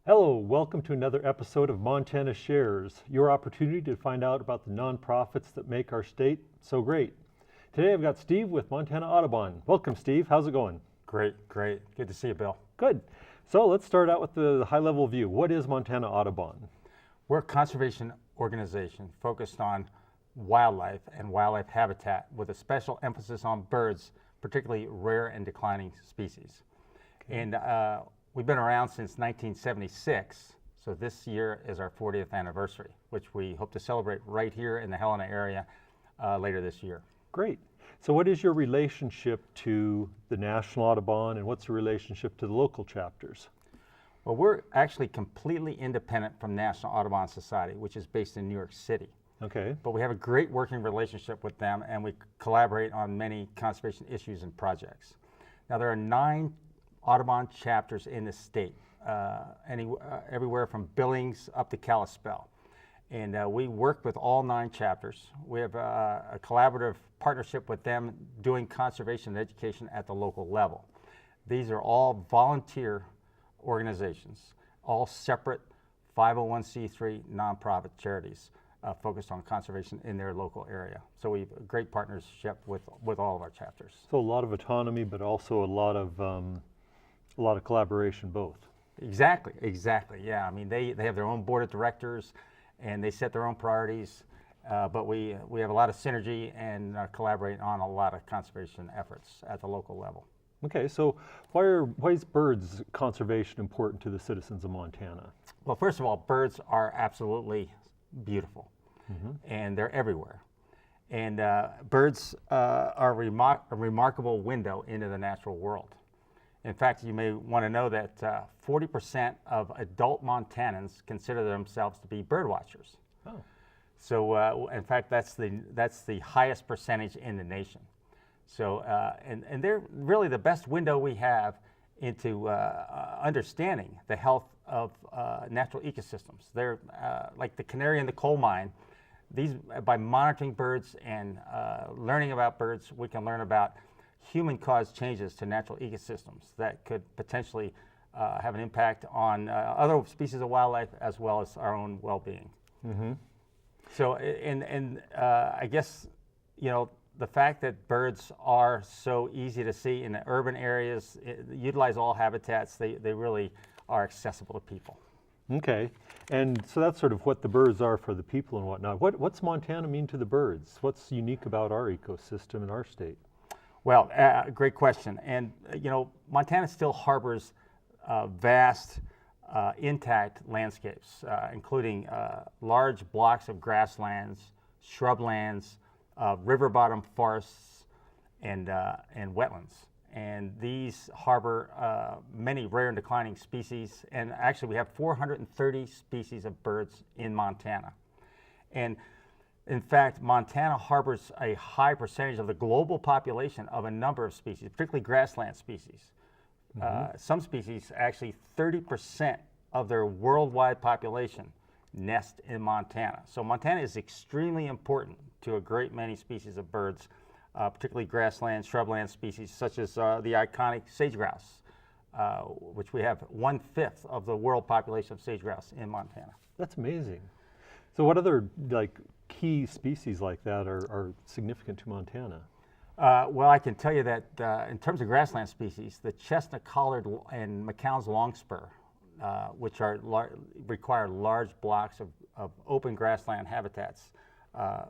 Hello, welcome to another episode of Montana Shares, your opportunity to find out about the nonprofits that make our state so great. Today I've got Steve with Montana Audubon. Welcome, Steve. How's it going? Great. Good to see you, Bill. Good. So let's start out with the high-level view. What is Montana Audubon? We're a conservation organization focused on wildlife and wildlife habitat with a special emphasis on birds, particularly rare and declining species. Okay. And we've been around since 1976, so this year is our 40th anniversary, which we hope to celebrate right here in the Helena area later this year. Great. So what is your relationship to the National Audubon, and what's the relationship to the local chapters? Well, we're actually completely independent from National Audubon Society, which is based in New York City. Okay. But we have a great working relationship with them, and we collaborate on many conservation issues and projects. Now, there are 9 Audubon chapters in the state, everywhere from Billings up to Kalispell. And we work with all 9 chapters. We have a collaborative partnership with them doing conservation and education at the local level. These are all volunteer organizations, all separate 501c3 nonprofit charities focused on conservation in their local area. So we have a great partnership with all of our chapters. So a lot of autonomy, but also a lot of collaboration both. Exactly. Yeah, I mean, they have their own board of directors and they set their own priorities, but we have a lot of synergy and collaborate on a lot of conservation efforts at the local level. Okay, so why is birds conservation important to the citizens of Montana? Well, first of all, birds are absolutely beautiful, and they're everywhere. And birds are a remarkable window into the natural world. In fact, you may want to know that 40% of adult Montanans consider themselves to be bird watchers. Oh. So, in fact, that's the highest percentage in the nation. So, and they're really the best window we have into understanding the health of natural ecosystems. They're like the canary in the coal mine. By monitoring birds and learning about birds, we can learn about human-caused changes to natural ecosystems that could potentially have an impact on other species of wildlife as well as our own well-being. So, I guess, you know, the fact that birds are so easy to see in the urban areas, utilize all habitats, they really are accessible to people. Okay, and so that's sort of what the birds are for the people and whatnot. What's Montana mean to the birds? What's unique about our ecosystem in our state? Well, great question. And, you know, Montana still harbors vast, intact landscapes, including large blocks of grasslands, shrublands, river bottom forests, and wetlands. And these harbor many rare and declining species. And actually, we have 430 species of birds in Montana. And in fact, Montana harbors a high percentage of the global population of a number of species, particularly grassland species. Some species, actually 30% of their worldwide population nest in Montana. So Montana is extremely important to a great many species of birds, particularly grassland, shrubland species, such as the iconic sage-grouse, which we have 1/5 of the world population of sage-grouse in Montana. That's amazing. So what other key species like that are significant to Montana? Well, I can tell you that in terms of grassland species, the chestnut collared and McCown's longspur, which require large blocks of open grassland habitats.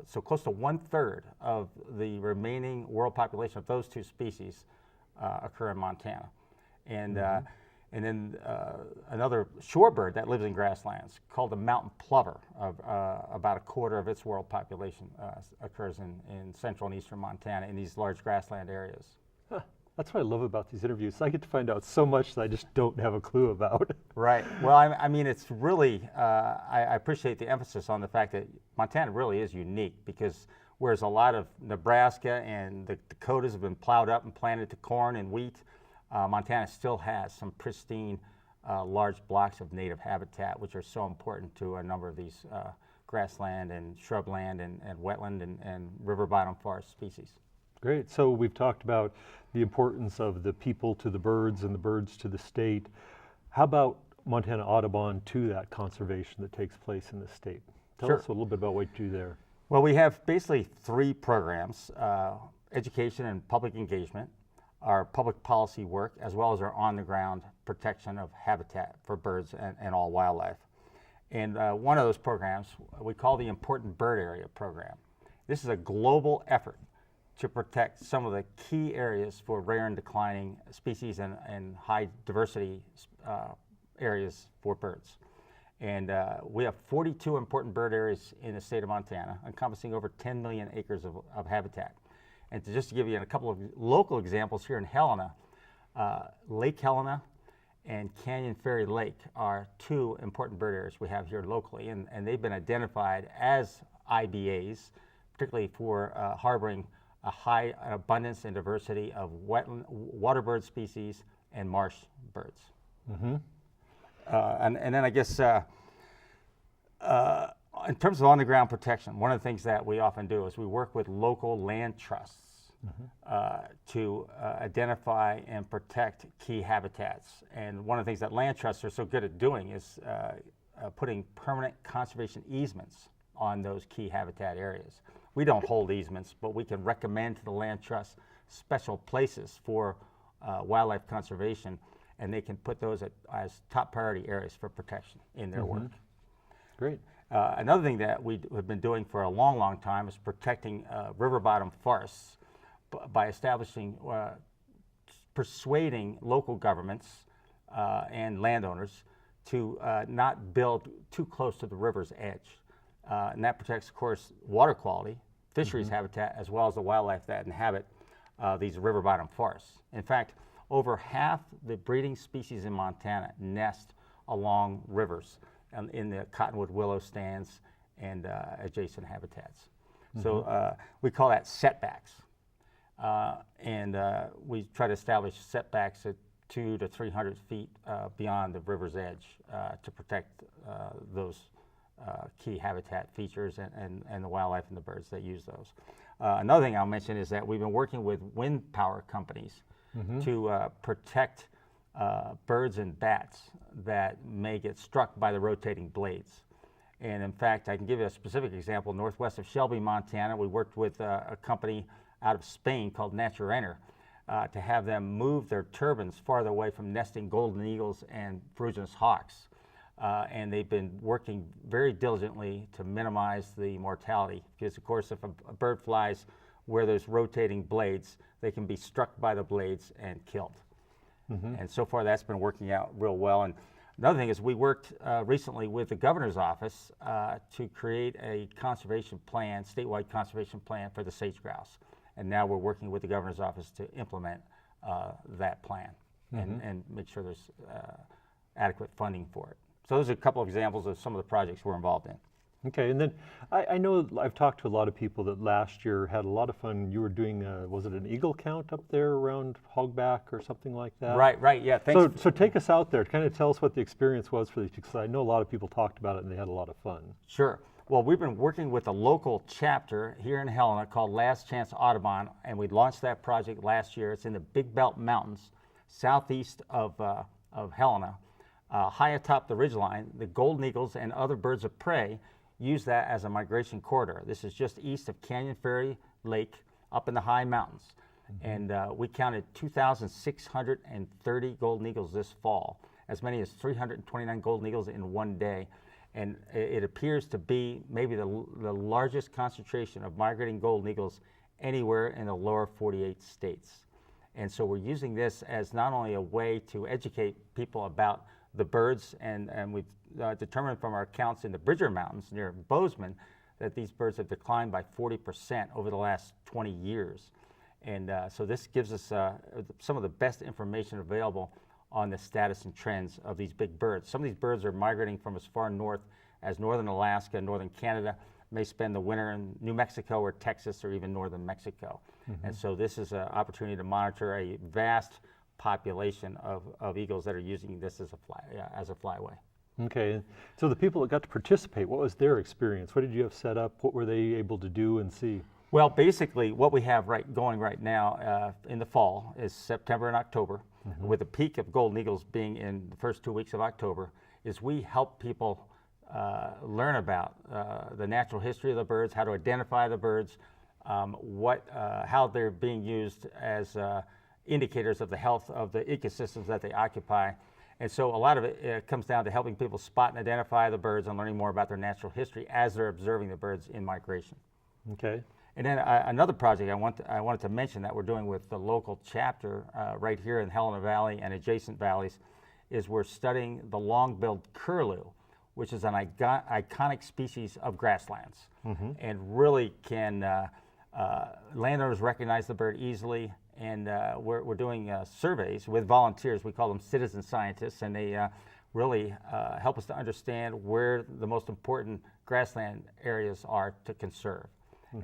So close to 1/3 of the remaining world population of those 2 species occur in Montana. And then another shorebird that lives in grasslands called the mountain plover, about 1/4 of its world population occurs in central and eastern Montana in these large grassland areas. Huh. That's what I love about these interviews. I get to find out so much that I just don't have a clue about. Right. Well, I mean, it's really, I appreciate the emphasis on the fact that Montana really is unique, because whereas a lot of Nebraska and the Dakotas have been plowed up and planted to corn and wheat, Montana still has some pristine, large blocks of native habitat, which are so important to a number of these grassland and shrubland and wetland and river bottom forest species. Great. So we've talked about the importance of the people to the birds and the birds to the state. How about Montana Audubon to that conservation that takes place in the state? Tell Sure. us a little bit about what you do there. Well, we have basically three programs: education and public engagement, our public policy work, as well as our on-the-ground protection of habitat for birds and all wildlife. And one of those programs we call the Important Bird Area Program. This is a global effort to protect some of the key areas for rare and declining species and high diversity areas for birds. And we have 42 important bird areas in the state of Montana, encompassing over 10 million acres of habitat. And just to give you a couple of local examples here in Helena, Lake Helena and Canyon Ferry Lake are two important bird areas we have here locally, and they've been identified as IBAs, particularly for harboring a high abundance and diversity of water bird species and marsh birds. Mm-hmm. And then I guess in terms of on-the-ground protection, one of the things that we often do is we work with local land trusts to identify and protect key habitats. And one of the things that land trusts are so good at doing is putting permanent conservation easements on those key habitat areas. We don't hold easements, but we can recommend to the land trust special places for wildlife conservation, and they can put those as top priority areas for protection in their work. Great. Another thing that we have been doing for a long, long time is protecting river bottom forests by establishing, persuading local governments and landowners to not build too close to the river's edge. And that protects, of course, water quality, fisheries habitat, as well as the wildlife that inhabit these river bottom forests. In fact, over half the breeding species in Montana nest along rivers in the cottonwood willow stands and adjacent habitats. So we call that setbacks. And we try to establish setbacks at 200 to 300 feet beyond the river's edge to protect those key habitat features and the wildlife and the birds that use those. Another thing I'll mention is that we've been working with wind power companies to protect birds and bats that may get struck by the rotating blades. And in fact, I can give you a specific example. Northwest of Shelby, Montana, we worked with a company out of Spain called Naturenter to have them move their turbines farther away from nesting golden eagles and ferruginous hawks. And they've been working very diligently to minimize the mortality, because of course if a bird flies where there's rotating blades, they can be struck by the blades and killed. And so far that's been working out real well. And another thing is we worked recently with the governor's office to create a conservation plan, statewide conservation plan for the sage grouse. And now we're working with the governor's office to implement that plan and make sure there's adequate funding for it. So those are a couple of examples of some of the projects we're involved in. Okay, and then I know I've talked to a lot of people that last year had a lot of fun. You were doing, was it an eagle count up there around Hogback or something like that? Right, yeah, thanks. So take us out there, kind of tell us what the experience was for these, because I know a lot of people talked about it and they had a lot of fun. Sure. Well, we've been working with a local chapter here in Helena called Last Chance Audubon, and we launched that project last year. It's in the Big Belt Mountains, southeast of Helena. High atop the ridgeline, the golden eagles and other birds of prey use that as a migration corridor. This is just east of Canyon Ferry Lake, up in the high mountains. And we counted 2,630 golden eagles this fall, as many as 329 golden eagles in one day. And it appears to be maybe the largest concentration of migrating golden eagles anywhere in the lower 48 states. And so we're using this as not only a way to educate people about the birds, and we've determined from our counts in the Bridger Mountains near Bozeman that these birds have declined by 40% over the last 20 years. And so this gives us some of the best information available on the status and trends of these big birds. Some of these birds are migrating from as far north as northern Alaska, northern Canada, may spend the winter in New Mexico or Texas or even northern Mexico. And so this is an opportunity to monitor a vast population of eagles that are using this as a flyway. Okay, so the people that got to participate, what was their experience? What did you have set up? What were they able to do and see? Well, basically what we have going right now in the fall is September and October. with the peak of golden eagles being in the first 2 weeks of October, is we help people learn about the natural history of the birds, how to identify the birds, how they're being used as indicators of the health of the ecosystems that they occupy. And so a lot of it comes down to helping people spot and identify the birds and learning more about their natural history as they're observing the birds in migration. Okay. And then another project I wanted to mention that we're doing with the local chapter right here in Helena Valley and adjacent valleys is we're studying the long-billed curlew, which is an iconic species of grasslands, and really can landowners recognize the bird easily. And we're doing surveys with volunteers. We call them citizen scientists, and they really help us to understand where the most important grassland areas are to conserve.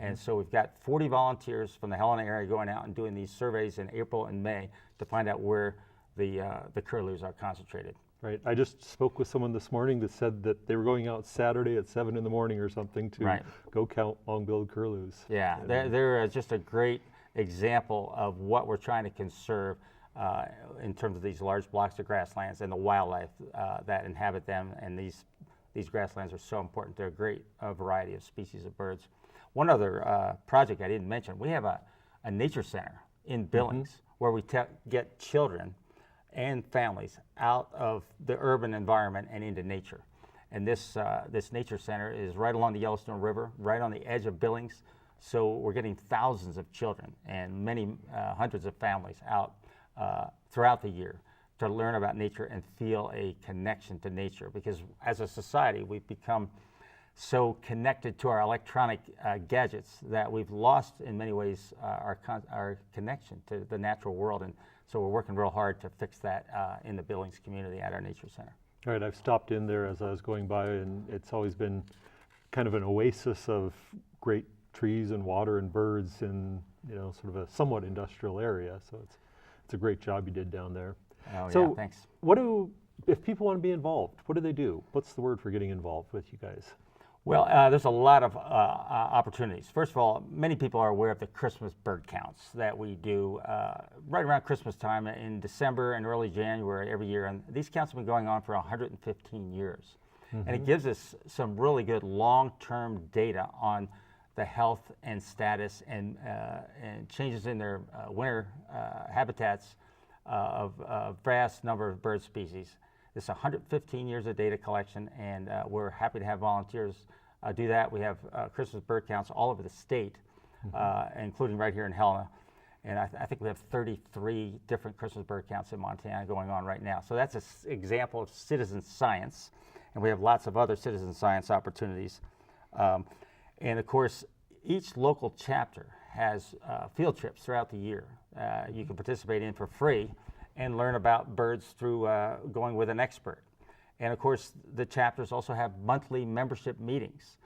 And so we've got 40 volunteers from the Helena area going out and doing these surveys in April and May to find out where the curlews are concentrated. Right. I just spoke with someone this morning that said that they were going out Saturday at 7 in the morning or something to go count long-billed curlews. Yeah, they're just a great example of what we're trying to conserve in terms of these large blocks of grasslands and the wildlife that inhabit them. And these grasslands are so important. They're a great variety of species of birds. One other project I didn't mention, we have a nature center in Billings where we get children and families out of the urban environment and into nature. And this nature center is right along the Yellowstone River, right on the edge of Billings. So we're getting thousands of children and many hundreds of families out throughout the year to learn about nature and feel a connection to nature. Because as a society, we've become so connected to our electronic gadgets that we've lost in many ways our connection to the natural world. And so we're working real hard to fix that in the Billings community at our nature center. All right, I've stopped in there as I was going by, and it's always been kind of an oasis of great trees and water and birds in, you know, sort of a somewhat industrial area. So it's a great job you did down there. Oh, so yeah, thanks. If people want to be involved, what do they do? What's the word for getting involved with you guys? Well, there's a lot of opportunities. First of all, many people are aware of the Christmas bird counts that we do right around Christmas time in December and early January every year. And these counts have been going on for 115 years. And it gives us some really good long-term data on the health and status and changes in their winter habitats of a vast number of bird species. It's 115 years of data collection, and we're happy to have volunteers do that. We have Christmas bird counts all over the state, including right here in Helena. And I think we have 33 different Christmas bird counts in Montana going on right now. So that's an example of citizen science, and we have lots of other citizen science opportunities. And of course, each local chapter has field trips throughout the year you can participate in for free and learn about birds through going with an expert. And of course, the chapters also have monthly membership meetings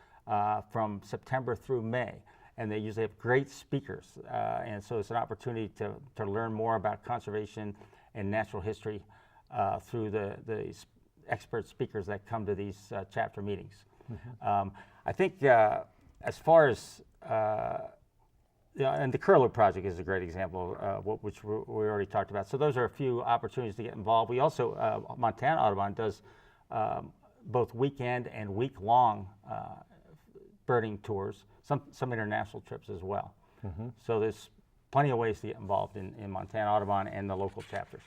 from September through May. And they usually have great speakers. And so it's an opportunity to learn more about conservation and natural history through the expert speakers that come to these chapter meetings. I think as far as and the curlew project is a great example, which we already talked about. So those are a few opportunities to get involved. We also, Montana Audubon does both weekend and week-long birding tours, some international trips as well. So there's plenty of ways to get involved in Montana Audubon and the local chapters.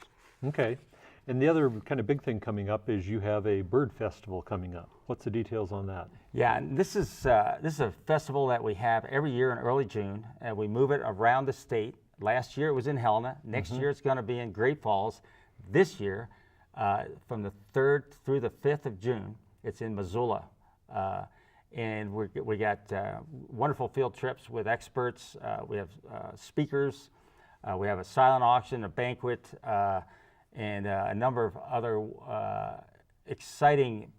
Okay. And the other kind of big thing coming up is you have a bird festival coming up. What's the details on that? Yeah, and this is a festival that we have every year in early June, and we move it around the state. Last year it was in Helena. Next year it's going to be in Great Falls. This year, from the 3rd through the 5th of June, it's in Missoula. And we got wonderful field trips with experts. We have speakers. We have a silent auction, a banquet, and a number of other exciting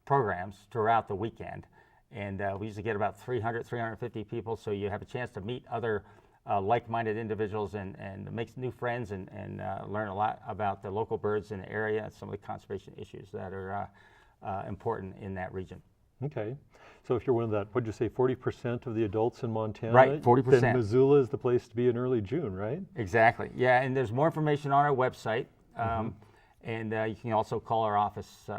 programs throughout the weekend. And we usually get about 300, 350 people, so you have a chance to meet other like-minded individuals and make new friends and learn a lot about the local birds in the area and some of the conservation issues that are important in that region. Okay. So if you're one of that, what'd you say, 40% of the adults in Montana? Right, 40%. Then Missoula is the place to be in early June, right? Exactly. Yeah, and there's more information on our website. And you can also call our office,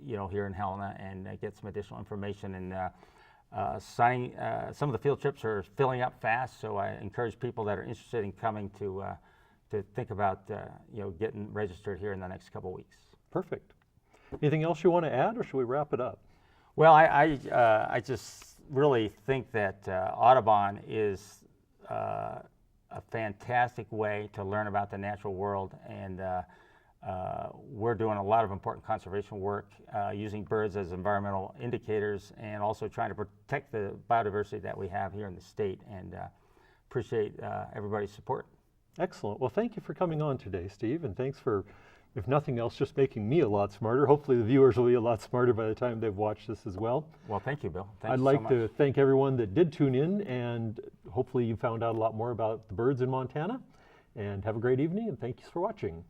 here in Helena and get some additional information. And signing, some of the field trips are filling up fast, so I encourage people that are interested in coming to think about, getting registered here in the next couple of weeks. Perfect. Anything else you want to add, or should we wrap it up? Well, I just really think that Audubon is a fantastic way to learn about the natural world, and we're doing a lot of important conservation work using birds as environmental indicators, and also trying to protect the biodiversity that we have here in the state, and appreciate everybody's support. Excellent. Well, thank you for coming on today, Steve, and thanks for, if nothing else, just making me a lot smarter. Hopefully the viewers will be a lot smarter by the time they've watched this as well. Well, thank you, Bill. I'd like to thank everyone that did tune in, and hopefully you found out a lot more about the birds in Montana. And have a great evening, and thanks for watching.